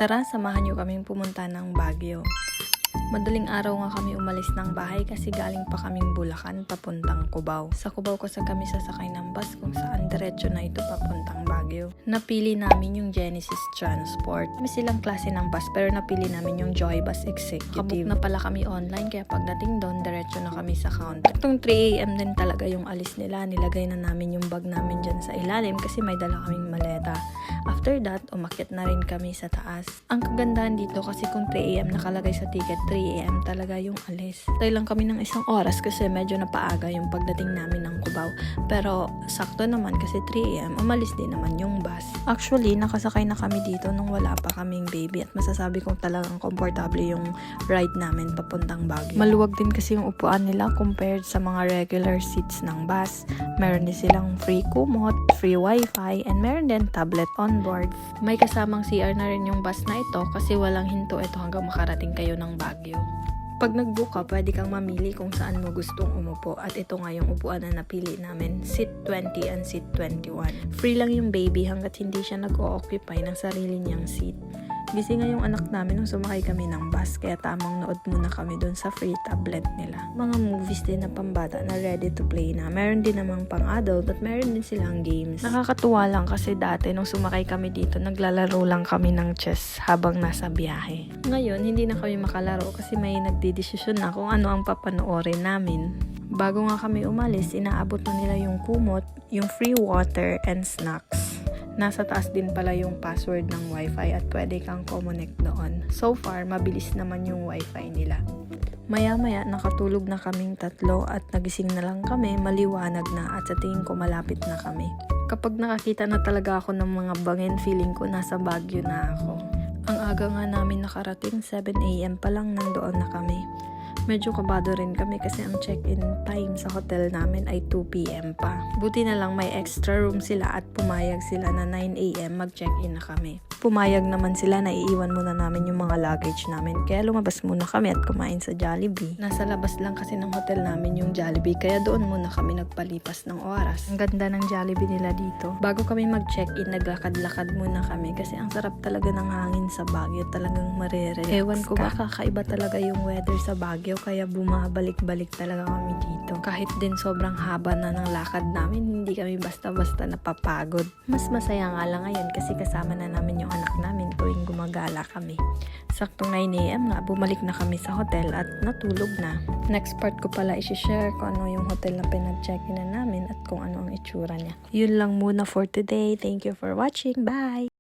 Tara, samahan niyo kaming pumunta ng Baguio. Madaling araw nga kami umalis ng bahay kasi galing pa kaming Bulacan papuntang Cubao. Sa Cubao kasi kami sasakay ng bus kung saan diretso na ito papuntang Baguio. Napili namin yung Genesis Transport. May silang klase ng bus pero napili namin yung Joy Bus Executive. Kabook na pala kami online kaya pagdating doon diretso na kami sa counter. Itong 3 AM din talaga yung alis nila. Nilagay na namin yung bag namin dyan sa ilalim kasi may dala kaming maleta. After that, umakyat na rin kami sa taas. Ang kagandahan dito kasi kung 3 AM nakalagay sa ticket, 3 AM talaga yung alis. Tayo lang kami ng isang oras kasi medyo napaaga yung pagdating namin ng Cubao. Pero sakto naman kasi 3 AM, umalis din naman yung bus. Actually, nakasakay na kami dito nung wala pa kaming baby at masasabi kong talagang komportable yung ride namin papuntang Baguio. Maluwag din kasi yung upuan nila compared sa mga regular seats ng bus. Meron din silang free kumot, free wifi, and meron din tablet on board. May kasamang CR na rin yung bus na ito kasi walang hinto ito hanggang makarating kayo ng Baguio. Pag nag-book ka, pwede kang mamili kung saan mo gustong umupo at ito nga yung upuan na napili namin, seat 20 and seat 21. Free lang yung baby hanggat hindi siya nag-o-occupy ng sarili niyang seat. Gising nga yung anak namin nung sumakay kami ng bus kaya tamang nood muna kami dun sa free tablet nila. Mga movies din na pambata na ready to play na. Meron din namang pang adult at meron din silang games. Nakakatuwa lang kasi dati nung sumakay kami dito naglalaro lang kami ng chess habang nasa biyahe. Ngayon hindi na kami makalaro kasi may nagdidesisyon na kung ano ang papanoorin namin. Bago nga kami umalis, inaabot na nila yung kumot, yung free water and snacks. Nasa taas din pala yung password ng wifi at pwede kang connect doon. So far, mabilis naman yung wifi nila. Maya-maya, nakatulog na kaming tatlo at nagising na lang kami, maliwanag na at sa tingin ko malapit na kami. Kapag nakakita na talaga ako ng mga bangin, feeling ko nasa Baguio na ako. Ang aga nga namin nakarating, 7 AM pa lang nandoon na kami. Medyo kabado rin kami kasi ang check-in time sa hotel namin ay 2 PM pa. Buti na lang may extra room sila at pumayag sila na 9 AM mag-check-in na kami. Pumayag naman sila na iiwan muna namin yung mga luggage namin kaya lumabas muna kami at kumain sa Jollibee. Nasa labas lang kasi ng hotel namin yung Jollibee kaya doon muna kami nagpalipas ng oras. Ang ganda ng Jollibee nila dito. Bago kami mag-check-in, naglakad-lakad muna kami kasi ang sarap talaga ng hangin sa Baguio, talagang marere. Ewan ko ba, kakaiba talaga yung weather sa Baguio kaya bumabalik-balik talaga kami dito. Kahit din sobrang haba na ng lakad namin, hindi kami basta-basta napapagod. Mas masaya nga lang ngayon kasi kasama na namin yung anak namin tuwing gumagala kami. Saktong 9 AM nga, bumalik na kami sa hotel at natulog na. Next part ko pala i-share kung ano yung hotel na pinag-check-in na namin at kung ano ang itsura niya. Yun lang muna for today. Thank you for watching. Bye!